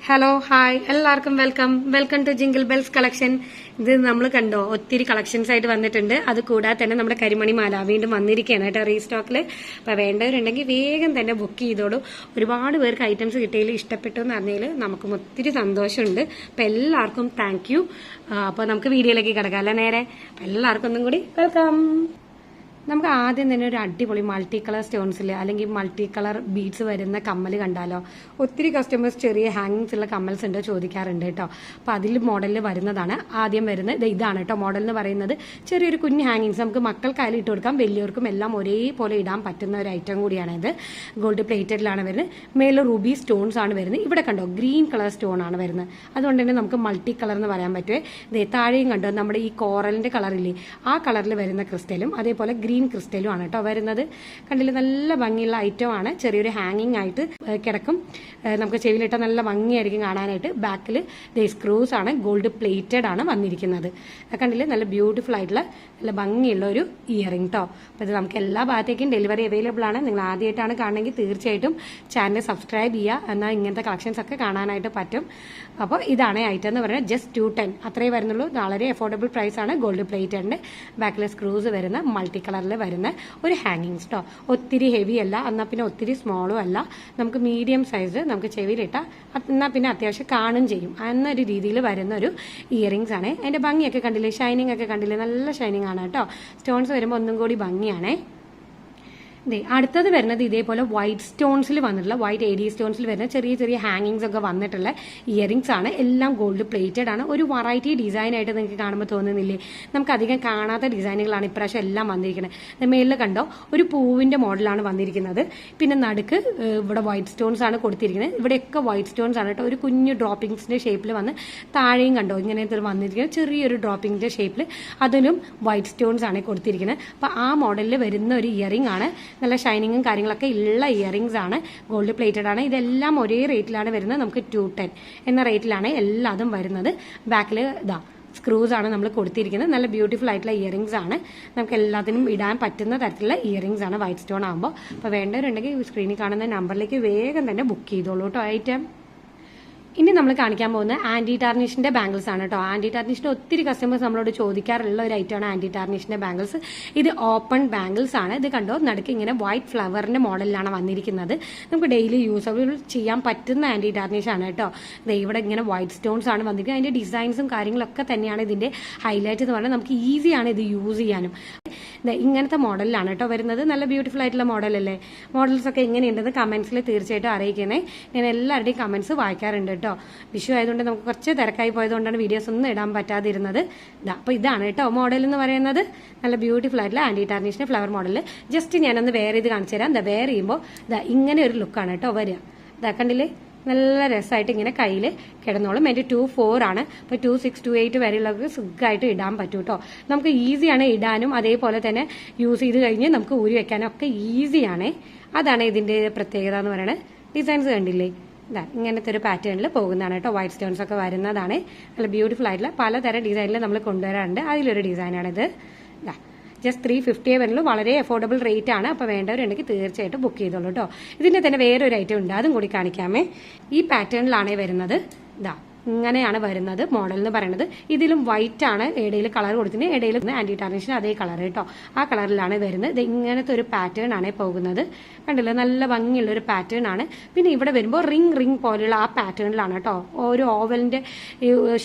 Hello hi എല്ലാവർക്കും welcome to jingle bells collection. ഇത് നമ്മൾ കണ്ടോ ഒത്തിരി കളക്ഷൻസ് ആയിട്ട് വന്നിട്ടുണ്ട്. അത് കൂടാതെ തന്നെ നമ്മുടെ കരിമണി മാല വീണ്ടും വന്നിരിക്കുകയാണ് കേട്ടോ റീസ്റ്റോക്കിൽ. അപ്പോൾ വേണ്ടവരുണ്ടെങ്കിൽ വേഗം തന്നെ ബുക്ക് ചെയ്തോളൂ. ഒരുപാട് പേർക്ക് ഐറ്റംസ് കിട്ടിയതിൽ ഇഷ്ടപ്പെട്ടു എന്ന് പറഞ്ഞതിൽ നമുക്കും ഒത്തിരി സന്തോഷമുണ്ട്. അപ്പോൾ എല്ലാവർക്കും താങ്ക് യു. അപ്പോൾ നമുക്ക് വീഡിയോയിലേക്ക് കിടക്കാം അല്ലേ നേരെ. അപ്പോൾ എല്ലാവർക്കും ഒന്നും കൂടി വെൽക്കം. നമുക്ക് ആദ്യം തന്നെ ഒരു അടിപൊളി മൾട്ടി കളർ സ്റ്റോൺസിൽ അല്ലെങ്കിൽ മൾട്ടി കളർ ബീഡ്സ് വരുന്ന കമ്മൽ കണ്ടാലോ. ഒത്തിരി കസ്റ്റമേഴ്സ് ചെറിയ ഹാങ്ങിങ്സ് ഉള്ള കമ്മൽസ് ഉണ്ട് ചോദിക്കാറുണ്ട് കേട്ടോ. അപ്പോൾ അതിൽ മോഡലിൽ വരുന്നതാണ് ആദ്യം വരുന്നത്. ഇതാണ് കേട്ടോ മോഡൽ എന്ന് പറയുന്നത്. ചെറിയൊരു കുഞ്ഞ് ഹാങ്ങിങ്സ് നമുക്ക് മക്കൾക്കായാലും ഇട്ട് കൊടുക്കാം, വലിയവർക്കും എല്ലാം ഒരേപോലെ ഇടാൻ പറ്റുന്ന ഒരു ഐറ്റം കൂടിയാണിത്. ഗോൾഡ് പ്ലേറ്റഡിലാണ് വരുന്നത്. മേലെ റൂബി സ്റ്റോൺസ് ആണ് വരുന്നത്. ഇവിടെ കണ്ടോ ഗ്രീൻ കളർ സ്റ്റോൺ ആണ് വരുന്നത്. അതുകൊണ്ട് തന്നെ നമുക്ക് മൾട്ടി കളർ എന്ന് പറയാൻ പറ്റുമേ. താഴെയും കണ്ടോ നമ്മുടെ ഈ കോറലിന്റെ കളറില്ലേ, ആ കളറിൽ വരുന്ന ക്രിസ്റ്റലും അതേപോലെ ഗ്രീൻ ക്രിസ്റ്റലും ആണ് കേട്ടോ വരുന്നത്. കണ്ടില്ല, നല്ല ഭംഗിയുള്ള ഐറ്റം ആണ്. ചെറിയൊരു ഹാങ്ങിങ് ആയിട്ട് കിടക്കും. നമുക്ക് ചെവിയിലിട്ട നല്ല ഭംഗിയായിരിക്കും കാണാനായിട്ട്. ബാക്കിൽ സ്ക്രൂസ് ആണ്, ഗോൾഡ് പ്ലേറ്റഡ് ആണ് വന്നിരിക്കുന്നത്. കണ്ടില്ലേ, നല്ല ബ്യൂട്ടിഫുൾ ആയിട്ടുള്ള നല്ല ഭംഗിയുള്ള ഒരു ഇയറിംഗ് കേട്ടോ. അപ്പോൾ ഇത് നമുക്ക് എല്ലാ ഭാഗത്തേക്കും ഡെലിവറി അവൈലബിൾ ആണ്. നിങ്ങൾ ആദ്യമായിട്ടാണ് കാണണമെങ്കിൽ തീർച്ചയായിട്ടും ചാനൽ സബ്സ്ക്രൈബ് ചെയ്യുക, എന്നാൽ ഇങ്ങനത്തെ കളക്ഷൻസ് ഒക്കെ കാണാനായിട്ട് പറ്റും. അപ്പോൾ ഇതാണ് ഐറ്റം എന്ന് പറയുന്നത്. ജസ്റ്റ് 210 അത്രേ വരുന്നുള്ളൂ. വളരെ അഫോർഡബിൾ പ്രൈസ് ആണ്. ഗോൾഡ് പ്ലേറ്റഡിന്റെ ബാക്കിൽ സ്ക്രൂസ് വരുന്ന മൾട്ടി കളറിൽ വരുന്ന ഒരു ഹാങ്ങിങ്സ് കേട്ടോ. ഒത്തിരി ഹെവി അല്ല, എന്നാൽ പിന്നെ ഒത്തിരി സ്മോളും അല്ല. നമുക്ക് മീഡിയം സൈസ് നമുക്ക് ചെവിയിലിട്ടാൽ എന്നാൽ പിന്നെ അത്യാവശ്യം കാണും ചെയ്യും എന്നൊരു രീതിയിൽ വരുന്ന ഒരു ഇയറിങ്സ് ആണ്. അതിന്റെ ഭംഗിയൊക്കെ കണ്ടില്ലേ, ഷൈനിങ് ഒക്കെ കണ്ടില്ലേ, നല്ല ഷൈനിങ് ആണ് കേട്ടോ. സ്റ്റോൺസ് വരുമ്പോൾ ഒന്നും കൂടി ഭംഗിയാണേ. അടുത്തത് വരുന്നത് ഇതേപോലെ വൈറ്റ് സ്റ്റോൺസിൽ വന്നിട്ടുള്ള വൈറ്റ് എഡി സ്റ്റോൺസിൽ വരുന്ന ചെറിയ ചെറിയ ഹാങ്ങിങ്സ് ഒക്കെ വന്നിട്ടുള്ള ഇയറിങ്സ് ആണ്. എല്ലാം ഗോൾഡ് പ്ലേറ്റഡ് ആണ്. ഒരു വെറൈറ്റി ഡിസൈൻ ആയിട്ട് നിങ്ങൾക്ക് കാണുമ്പോൾ തോന്നുന്നില്ലേ, നമുക്ക് അധികം കാണാത്ത ഡിസൈനുകളാണ് ഇപ്രാവശ്യം എല്ലാം വന്നിരിക്കുന്നത്. മേളിൽ കണ്ടോ ഒരു പൂവിന്റെ മോഡലാണ് വന്നിരിക്കുന്നത്. പിന്നെ നടുക്ക് ഇവിടെ വൈറ്റ് സ്റ്റോൺസ് ആണ് കൊടുത്തിരിക്കുന്നത്. ഇവിടെയൊക്കെ വൈറ്റ് സ്റ്റോൺസ് ആണ് കേട്ടോ. ഒരു കുഞ്ഞു ഡ്രോപ്പിംഗ്സിന്റെ ഷേപ്പിൽ വന്ന് താഴെയും കണ്ടോ ഇങ്ങനത്തെ വന്നിരിക്കുന്നത് ചെറിയൊരു ഡ്രോപ്പിംഗിന്റെ ഷേപ്പിൽ, അതിലും വൈറ്റ് സ്റ്റോൺസ് ആണ് കൊടുത്തിരിക്കുന്നത്. അപ്പൊ ആ മോഡലിൽ വരുന്ന ഒരു ഇയറിംഗ് ആണ്. നല്ല ഷൈനിങ്ങും കാര്യങ്ങളൊക്കെ ഉള്ള ഇയറിങ്സ് ആണ്. ഗോൾഡ് പ്ലേറ്റഡ് ആണ്. ഇതെല്ലാം ഒരേ റേറ്റിലാണ് വരുന്നത്. നമുക്ക് 210 എന്ന റേറ്റിലാണ് എല്ലാതും വരുന്നത്. ബാക്കിൽ ഇതാ സ്ക്രൂസ് ആണ് നമ്മൾ കൊടുത്തിരിക്കുന്നത്. നല്ല ബ്യൂട്ടിഫുൾ ആയിട്ടുള്ള ഇയറിങ്സ് ആണ്. നമുക്ക് എല്ലാത്തിനും ഇടാൻ പറ്റുന്ന തരത്തിലുള്ള ഇയറിങ്സ് ആണ് വൈറ്റ് സ്റ്റോൺ ആകുമ്പോൾ. അപ്പോൾ വേണ്ടവരുണ്ടെങ്കിൽ സ്ക്രീനിൽ കാണുന്ന നമ്പറിലേക്ക് വേഗം തന്നെ ബുക്ക് ചെയ്തോളൂ കേട്ടോ ഐറ്റം. ഇനി നമ്മൾ കാണിക്കാൻ പോകുന്ന ആന്റി ടാർണിഷിന്റെ ബാംഗിൾസ് ആണ് കേട്ടോ. ആന്റി ടാർണിഷിന്റെ ഒത്തിരി കസ്റ്റമേഴ്സ് നമ്മളോട് ചോദിക്കാറുള്ള ഒരു ഐറ്റമാണ് ആന്റി ടാർണിഷിന്റെ ബാംഗിൾസ്. ഇത് ഓപ്പൺ ബാംഗിൾസ് ആണ്. ഇത് കണ്ടോ നടുക്ക് ഇങ്ങനെ വൈറ്റ് ഫ്ലവറിന്റെ മോഡലിലാണ് വന്നിരിക്കുന്നത്. നമുക്ക് ഡെയിലി യൂസബിൾ ചെയ്യാൻ പറ്റുന്ന ആന്റി ടാർണിഷ് ആണ് കേട്ടോ. ഇവിടെ ഇങ്ങനെ വൈറ്റ് സ്റ്റോൺസ് ആണ് വന്നിരിക്കുന്നത്. അതിന്റെ ഡിസൈൻസും കാര്യങ്ങളൊക്കെ തന്നെയാണ് ഇതിന്റെ ഹൈലൈറ്റ് എന്ന് പറഞ്ഞാൽ നമുക്ക് ഈസിയാണ് ഇത് യൂസ് ചെയ്യാനും. ഇങ്ങനത്തെ മോഡലിലാണ് കേട്ടോ വരുന്നത്. നല്ല ബ്യൂട്ടിഫുൾ ആയിട്ടുള്ള മോഡലല്ലേ. മോഡൽസ് ഒക്കെ എങ്ങനെയുണ്ടെന്ന് കമന്റ്സിൽ തീർച്ചയായിട്ടും അറിയിക്കണേ. ഞാൻ എല്ലാവരുടെയും കമന്റ്സ് വായിക്കാറുണ്ട് കേട്ടോ. വിഷു ആയതുകൊണ്ട് നമുക്ക് കുറച്ച് തിരക്കായി പോയതുകൊണ്ടാണ് വീഡിയോസ് ഒന്നും ഇടാൻ പറ്റാതിരുന്നത്. അപ്പോൾ ഇതാണ് കേട്ടോ മോഡൽ എന്ന് പറയുന്നത്. നല്ല ബ്യൂട്ടിഫുൾ ആയിട്ടുള്ള ആന്റി ടാർണിഷിന്റെ ഫ്ലവർ മോഡൽ. ജസ്റ്റ് ഞാനൊന്ന് വേറെ ഇത് കാണിച്ചു തരാം. വേറെ ചെയ്യുമ്പോൾ ഇങ്ങനെ ഒരു ലുക്കാണ് കേട്ടോ വരിക. കണ്ടില്ലേ, നല്ല രസമായിട്ട് ഇങ്ങനെ കയ്യിൽ കിടന്നോളും. എൻ്റെ 2-4 ആണ്. അപ്പോൾ 2-6, 2-8 വരെയുള്ളവർക്ക് സുഖമായിട്ട് ഇടാൻ പറ്റും കേട്ടോ. നമുക്ക് ഈസിയാണ് ഇടാനും, അതേപോലെ തന്നെ യൂസ് ചെയ്ത് കഴിഞ്ഞ് നമുക്ക് ഊരി വെക്കാനും ഒക്കെ ഈസിയാണ്. അതാണ് ഇതിന്റെ പ്രത്യേകത എന്ന് പറയുന്നത്. ഡിസൈൻസ് കണ്ടില്ലേ, ഇങ്ങനത്തെ ഒരു പാറ്റേണിൽ പോകുന്നതാണ് കേട്ടോ. വൈറ്റ് സ്റ്റോൺസ് ഒക്കെ വരുന്നതാണ്. നല്ല ബ്യൂട്ടിഫുൾ ആയിട്ടുള്ള പലതരം ഡിസൈനിൽ നമ്മൾ കൊണ്ടുവരാറുണ്ട്. അതിലൊരു ഡിസൈനാണിത്. ജസ്റ്റ് 350 വരുള്ളൂ. വളരെ അഫോർഡബിൾ റേറ്റ് ആണ്. അപ്പോൾ വേണ്ടവരുണ്ടെങ്കിൽ തീർച്ചയായിട്ടും ബുക്ക് ചെയ്തോളൂ കേട്ടോ. ഇതിന്റെ തന്നെ വേറൊരു ഐറ്റം ഉണ്ട്, അതും കൂടി കാണിക്കാമേ. ഈ പാറ്റേണിലാണേ വരുന്നത്. ഇങ്ങനെയാണ് വരുന്നത് മോഡൽ എന്ന് പറയുന്നത്. ഇതിലും വൈറ്റ് ആണ് ഇടയിൽ കളർ കൊടുത്തിട്ട്, ഇടയിൽ ആന്റി ടാർണിഷിന് അതേ കളർ കേട്ടോ. ആ കളറിലാണ് വരുന്നത്. ഇങ്ങനത്തെ ഒരു പാറ്റേൺ ആണ് പോകുന്നത്. കണ്ടില്ലേ, നല്ല ഭംഗിയുള്ള ഒരു പാറ്റേൺ ആണ്. പിന്നെ ഇവിടെ വരുമ്പോൾ റിംഗ് പോലെയുള്ള ആ പാറ്റേണിലാണ് കേട്ടോ. ഒരു ഓവലിന്റെ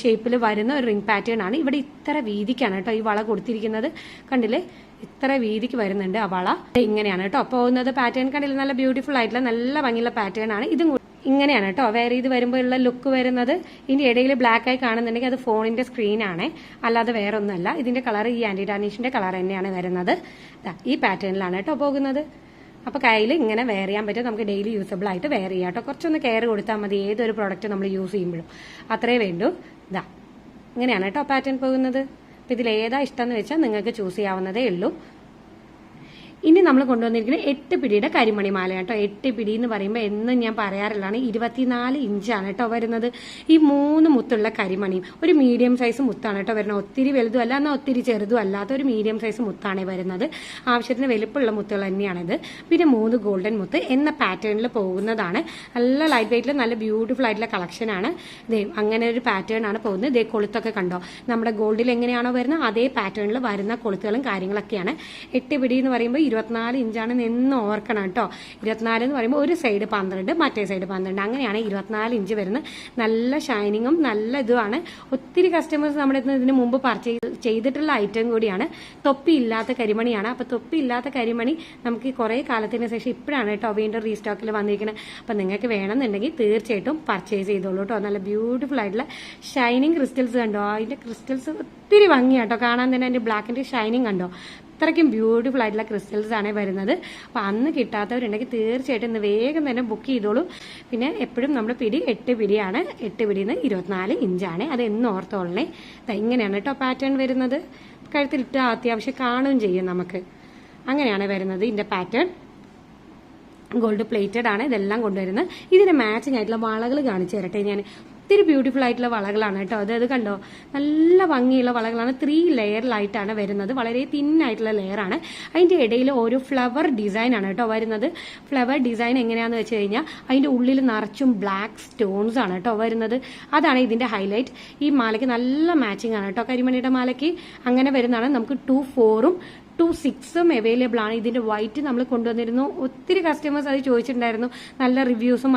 ഷേപ്പിൽ വരുന്ന ഒരു റിംഗ് പാറ്റേൺ ആണ്. ഇവിടെ ഇത്ര വീതിക്കാണ് കേട്ടോ ഈ വള കൊടുത്തിരിക്കുന്നത്. കണ്ടില്ലേ, ഇത്ര വീതിക്ക് വരുന്നുണ്ട് ആ വള. ഇങ്ങനെയാണ് കേട്ടോ പോകുന്നത് പാറ്റേൺ. കണ്ടില്ലേ, നല്ല ബ്യൂട്ടിഫുൾ ആയിട്ടുള്ള നല്ല ഭംഗിയുള്ള പാറ്റേൺ ആണ്. ഇതും ഇങ്ങനെയാണ് കേട്ടോ വേറെ ഇത് വരുമ്പോഴുള്ള ലുക്ക് വരുന്നത്. ഇനി ഇടയിൽ ബ്ലാക്ക് ആയി കാണുന്നുണ്ടെങ്കിൽ അത് ഫോണിന്റെ സ്ക്രീനാണ്, അല്ലാതെ വേറെ ഒന്നുമല്ല. ഇതിന്റെ കളർ ഈ ആന്റി ടാർണിഷിന്റെ കളർ തന്നെയാണ് വരുന്നത്. ഈ പാറ്റേണിലാണ് കേട്ടോ പോകുന്നത്. അപ്പൊ കയ്യിൽ ഇങ്ങനെ വെയർ ചെയ്യാൻ പറ്റും. നമുക്ക് ഡെയിലി യൂസബിൾ ആയിട്ട് വെയർ ചെയ്യാം കേട്ടോ. കുറച്ചൊന്ന് കെയർ കൊടുത്താൽ മതി ഏതൊരു പ്രോഡക്റ്റ് നമ്മൾ യൂസ് ചെയ്യുമ്പോഴും. അത്രേ വേണ്ടൂ. ഇങ്ങനെയാണ് കേട്ടോ പാറ്റേൺ പോകുന്നത്. അപ്പൊ ഇതിൽ ഏതാ ഇഷ്ടം എന്ന് വെച്ചാൽ നിങ്ങൾക്ക് ചൂസ് ചെയ്യാവുന്നതേ ഉള്ളൂ. ഇനി നമ്മൾ കൊണ്ടുവന്നിരിക്കുന്നത് 8 പിടിയുടെ കരിമണി മാല കേട്ടോ. 8 പിടി എന്ന് പറയുമ്പോൾ എന്നും ഞാൻ പറയാറുള്ളതാണ്, 24 ഇഞ്ചാണ് കേട്ടോ വരുന്നത്. ഈ 3 മുത്തുള്ള കരിമണിയും ഒരു മീഡിയം സൈസ് മുത്താണ് കേട്ടോ വരുന്നത്. ഒത്തിരി വലുതും അല്ല, എന്നാൽ ഒത്തിരി ചെറുതും അല്ലാത്ത ഒരു മീഡിയം സൈസ് മുത്താണ് വരുന്നത്. ആവശ്യത്തിന് വലുപ്പമുള്ള മുത്തുകൾ തന്നെയാണിത്. പിന്നെ 3 ഗോൾഡൻ മുത്ത് എന്ന പാറ്റേണിൽ പോകുന്നതാണ്. നല്ല ലൈറ്റ് വെയിറ്റിൽ നല്ല ബ്യൂട്ടിഫുൾ ആയിട്ടുള്ള കളക്ഷനാണ്. അങ്ങനെ ഒരു പാറ്റേൺ ആണ് പോകുന്നത്. ഇതേ കൊളുത്തൊക്കെ കണ്ടോ, നമ്മുടെ ഗോൾഡിൽ എങ്ങനെയാണോ വരുന്നത് അതേ പാറ്റേണിൽ വരുന്ന കൊളുത്തുകളും കാര്യങ്ങളൊക്കെയാണ്. 8 പിടി എന്ന് പറയുമ്പോൾ 24 ഇഞ്ചാണ് എന്ന് ഓർക്കണം കേട്ടോ. 24 എന്ന് പറയുമ്പോൾ ഒരു സൈഡ് 12, മറ്റേ സൈഡ് 12, അങ്ങനെയാണ് 24 ഇഞ്ച് വരുന്നത്. നല്ല ഷൈനിങ്ങും നല്ല ഇതുമാണ്. ഒത്തിരി കസ്റ്റമേഴ്സ് നമ്മുടെ ഇതിന് മുമ്പ് പർച്ചേസ് ചെയ്തിട്ടുള്ള ഐറ്റം കൂടിയാണ്. തൊപ്പി ഇല്ലാത്ത കരിമണിയാണ്. അപ്പോൾ തൊപ്പി ഇല്ലാത്ത കരിമണി നമുക്ക് കുറേ കാലത്തിന് ശേഷം ഇപ്പോഴാണ് കേട്ടോ വീണ്ടും റീസ്റ്റോക്കിൽ വന്നിരിക്കുന്നത്. അപ്പം നിങ്ങൾക്ക് വേണമെന്നുണ്ടെങ്കിൽ തീർച്ചയായിട്ടും പർച്ചേസ് ചെയ്തോളൂ കേട്ടോ. നല്ല ബ്യൂട്ടിഫുൾ ആയിട്ടുള്ള ഷൈനിങ് ക്രിസ്റ്റൽസ് കണ്ടോ, അതിൻ്റെ ക്രിസ്റ്റൽസ് ഒത്തിരി ഭംഗിയാട്ടോ കാണാൻ തന്നെ. അതിൻ്റെ ബ്ലാക്കിൻ്റെ ഷൈനിങ് കണ്ടോ, അത്രയ്ക്കും ബ്യൂട്ടിഫുൾ ആയിട്ടുള്ള ക്രിസ്റ്റൽസ് ആണ് വരുന്നത്. അപ്പോൾ അന്ന് കിട്ടാത്തവരുണ്ടെങ്കിൽ തീർച്ചയായിട്ടും ഇന്ന് വേഗം തന്നെ ബുക്ക് ചെയ്തോളൂ. പിന്നെ എപ്പോഴും നമ്മുടെ പിടി 8 പിടിയാണ്. 8 പിടിയിൽ നിന്ന് 24 ഇഞ്ചാണ്. അത് എന്ന് ഓർത്തോളണേ. ഇങ്ങനെയാണ് കേട്ടോ പാറ്റേൺ വരുന്നത്. കഴുത്തിലിട്ട് അത്യാവശ്യം കാണുകയും ചെയ്യും നമുക്ക്. അങ്ങനെയാണ് വരുന്നത് ഇതിൻ്റെ പാറ്റേൺ. ഗോൾഡ് പ്ലേറ്റഡ് ആണ് ഇതെല്ലാം കൊണ്ടുവരുന്നത്. ഇതിന് മാച്ചിങ് ആയിട്ടുള്ള വളകൾ കാണിച്ചു തരട്ടെ ഞാൻ. ഒത്തിരി ബ്യൂട്ടിഫുൾ ആയിട്ടുള്ള വളകളാണ് കേട്ടോ. അത് കണ്ടോ, നല്ല ഭംഗിയുള്ള വളകളാണ്. 3 ലെയറിലായിട്ടാണ് വരുന്നത്. വളരെ തിന്നായിട്ടുള്ള ലെയറാണ്. അതിൻ്റെ ഇടയിൽ ഓരോ ഫ്ലവർ ഡിസൈൻ ആണ് കേട്ടോ വരുന്നത്. ഫ്ലവർ ഡിസൈൻ എങ്ങനെയാണെന്ന് വെച്ച് കഴിഞ്ഞാൽ അതിൻ്റെ ഉള്ളിൽ നിറച്ചും ബ്ലാക്ക് സ്റ്റോൺസ് ആണ് കേട്ടോ വരുന്നത്. അതാണ് ഇതിൻ്റെ ഹൈലൈറ്റ്. ഈ മാലയ്ക്ക് നല്ല മാച്ചിങ് ആണ് കേട്ടോ, കരിമണിയുടെ മാലയ്ക്ക്. അങ്ങനെ വരുന്നതാണ്. നമുക്ക് 2, 4ഉം 2, 6ഉം അവൈലബിൾ ആണ്. ഇതിന്റെ വൈറ്റ് നമ്മൾ കൊണ്ടുവന്നിരുന്നു. ഒത്തിരി കസ്റ്റമേഴ്സ് അത് ചോദിച്ചിട്ടുണ്ടായിരുന്നു. നല്ല റിവ്യൂസും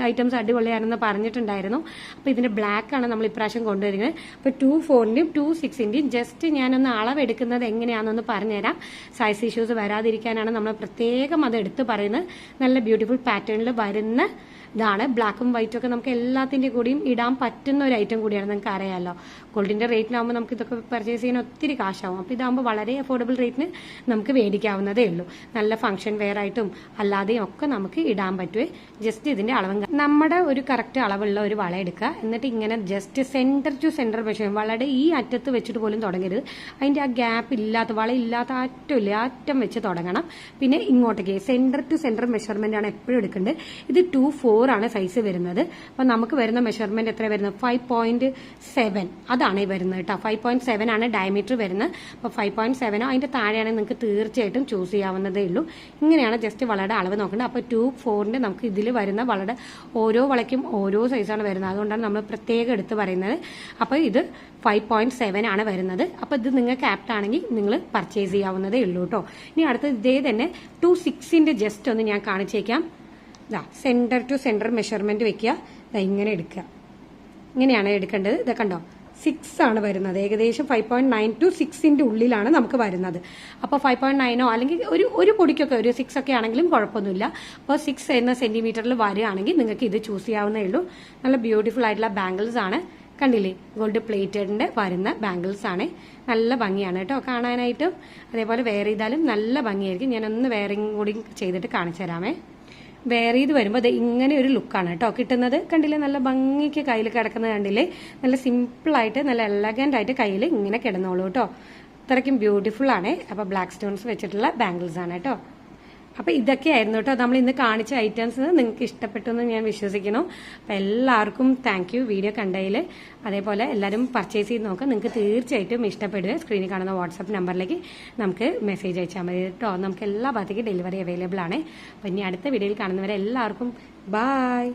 ഐറ്റംസ് അടിപൊളിയാണെന്ന് പറഞ്ഞിട്ടുണ്ടായിരുന്നു. അപ്പോൾ ഇതിന്റെ ബ്ലാക്ക് ആണ് നമ്മൾ ഇപ്രാവശ്യം കൊണ്ടുവരുന്നത്. അപ്പോൾ 2, 4ന്റെയും 2, 6ന്റെയും ജസ്റ്റ് ഞാനൊന്ന് അളവെടുക്കുന്നത് എങ്ങനെയാണെന്നൊന്ന് പറഞ്ഞുതരാം. സൈസ് ഇഷ്യൂസ് വരാതിരിക്കാനാണ് നമ്മൾ പ്രത്യേകം അത് എടുത്ത് പറയുന്നത്. നല്ല ബ്യൂട്ടിഫുൾ പാറ്റേണിൽ വരുന്ന ഇതാണ്. ബ്ലാക്കും വൈറ്റും ഒക്കെ നമുക്ക് എല്ലാത്തിൻ്റെ കൂടിയും ഇടാൻ പറ്റുന്ന ഒരു ഐറ്റം കൂടിയാണ്. നിങ്ങൾക്ക് അറിയാമല്ലോ, ഗോൾഡിന്റെ റേറ്റിനാകുമ്പോൾ നമുക്ക് ഇതൊക്കെ പർച്ചേസ് ചെയ്യാൻ ഒത്തിരി കാശാവും. അപ്പോൾ ഇതാകുമ്പോൾ വളരെ അഫോർഡബിൾ റേറ്റിന് നമുക്ക് മേടിക്കാവുന്നതേ ഉള്ളൂ. നല്ല ഫംഗ്ഷൻ വെയർ ആയിട്ടും അല്ലാതെയും ഒക്കെ നമുക്ക് ഇടാൻ പറ്റുമേ. ജസ്റ്റ് ഇതിന്റെ അളവ് നമ്മുടെ ഒരു കറക്റ്റ് അളവുള്ള ഒരു വള എടുക്കുക. എന്നിട്ട് ഇങ്ങനെ just centre to centre measure, വളയുടെ ഈ അറ്റത്ത് വെച്ചിട്ട് പോലും തുടങ്ങരുത്. അതിന്റെ ആ ഗ്യാപ്പ് ഇല്ലാത്ത, വള ഇല്ലാത്ത അറ്റമില്ല, അറ്റം വെച്ച് തുടങ്ങണം. പിന്നെ ഇങ്ങോട്ടേക്ക് സെന്റർ ടു സെന്റർ മെഷർമെന്റ് ആണ് എപ്പോഴും എടുക്കേണ്ടത്. ഇത് 2, 4 ആണ് സൈസ് വരുന്നത്. അപ്പൊ നമുക്ക് വരുന്ന മെഷർമെന്റ് എത്ര വരുന്നത്? 5.7 അതാണ് വരുന്നത് കേട്ടോ. 5.7 ആണ് ഡയമീറ്റർ വരുന്നത്. അപ്പോൾ 5.7 അതിന്റെ താഴെയാണെങ്കിൽ നിങ്ങൾക്ക് തീർച്ചയായിട്ടും ചൂസ് ചെയ്യാവുന്നതേ ഉള്ളൂ. ഇങ്ങനെയാണ് ജസ്റ്റ് വളയുടെ അളവ് നോക്കേണ്ടത്. അപ്പോൾ 2, 4ന്റെ നമുക്ക് ഇതിൽ വരുന്ന വളയുടെ ഓരോ വളയ്ക്കും ഓരോ സൈസാണ് വരുന്നത്. അതുകൊണ്ടാണ് നമ്മൾ പ്രത്യേകം എടുത്ത് പറയുന്നത്. അപ്പോൾ ഇത് 5.7 ആണ് വരുന്നത്. അപ്പോൾ ഇത് നിങ്ങൾക്ക് ആപ്റ്റ് ആണെങ്കിൽ നിങ്ങൾ പർച്ചേസ് ചെയ്യാവുന്നതേ ഉള്ളൂ കേട്ടോ. ഇനി അടുത്ത ഇതേ തന്നെ 2, 6ന്റെ ജസ്റ്റ് ഒന്ന് ഞാൻ കാണിച്ചേക്കാം. സെന്റർ ടു സെന്റർ മെഷർമെന്റ് വെക്കുക. ഇങ്ങനെ എടുക്കുക. ഇങ്ങനെയാണ് എടുക്കേണ്ടത്. ഇതൊക്കെ കണ്ടോ, 6 ആണ് വരുന്നത്. ഏകദേശം 5.9 to 6ന്റെ ഉള്ളിലാണ് നമുക്ക് വരുന്നത്. അപ്പോൾ 5.9 അല്ലെങ്കിൽ ഒരു പൊടിക്കൊക്കെ ഒരു 6 ഒക്കെ ആണെങ്കിലും കുഴപ്പമൊന്നുമില്ല. അപ്പോൾ 6 എന്ന സെന്റിമീറ്ററിൽ വരികയാണെങ്കിൽ നിങ്ങൾക്ക് ഇത് ചൂസ് ചെയ്യാവുന്നേ ഉള്ളൂ. നല്ല ബ്യൂട്ടിഫുൾ ആയിട്ടുള്ള ബാംഗിൾസ് ആണ്. കണ്ടില്ലേ, ഗോൾഡ് പ്ലേറ്റഡിന്റെ വരുന്ന ബാംഗിൾസ് ആണ്. നല്ല ഭംഗിയാണ് കേട്ടോ കാണാനായിട്ടും. അതേപോലെ വെയർ ചെയ്താലും നല്ല ഭംഗിയായിരിക്കും. ഞാനൊന്ന് വെയറിങ് കൂടി ചെയ്തിട്ട് കാണിച്ചു തരാമേ. വെയർ ചെയ്ത് വരുമ്പോൾ അത് ഇങ്ങനെ ഒരു ലുക്കാണ് കേട്ടോ കിട്ടുന്നത്. കണ്ടില്ലേ, നല്ല ഭംഗിക്ക് കയ്യിൽ കിടക്കുന്നത് കണ്ടില്ലേ. നല്ല സിമ്പിളായിട്ട് നല്ല എലഗന്റ് ആയിട്ട് കയ്യിൽ ഇങ്ങനെ കിടന്നോളൂ കേട്ടോ. അത്രയ്ക്കും ബ്യൂട്ടിഫുൾ ആണ്. അപ്പോൾ ബ്ലാക്ക് സ്റ്റോൺസ് വെച്ചിട്ടുള്ള ബാംഗിൾസ് ആണ് കേട്ടോ. അപ്പോൾ ഇതൊക്കെയായിരുന്നു കേട്ടോ നമ്മൾ ഇന്ന് കാണിച്ച ഐറ്റംസ്. നിങ്ങൾക്ക് ഇഷ്ടപ്പെട്ടു എന്ന് ഞാൻ വിശ്വസിക്കുന്നു. അപ്പോൾ എല്ലാവർക്കും താങ്ക് യു വീഡിയോ കണ്ടതിൽ. അതേപോലെ എല്ലാവരും പർച്ചേസ് ചെയ്ത് നോക്കാം. നിങ്ങൾക്ക് തീർച്ചയായിട്ടും ഇഷ്ടപ്പെടുക. സ്ക്രീനിൽ കാണുന്ന വാട്സാപ്പ് നമ്പറിലേക്ക് നമുക്ക് മെസ്സേജ് അയച്ചാൽ മതി കേട്ടോ. നമുക്ക് എല്ലാ ഭാഗത്തേക്കും ഡെലിവറി അവൈലബിൾ ആണ്. അപ്പോൾ ഇനി അടുത്ത വീഡിയോയിൽ കാണുന്നവരെ എല്ലാവർക്കും ബൈ,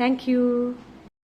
താങ്ക് യു.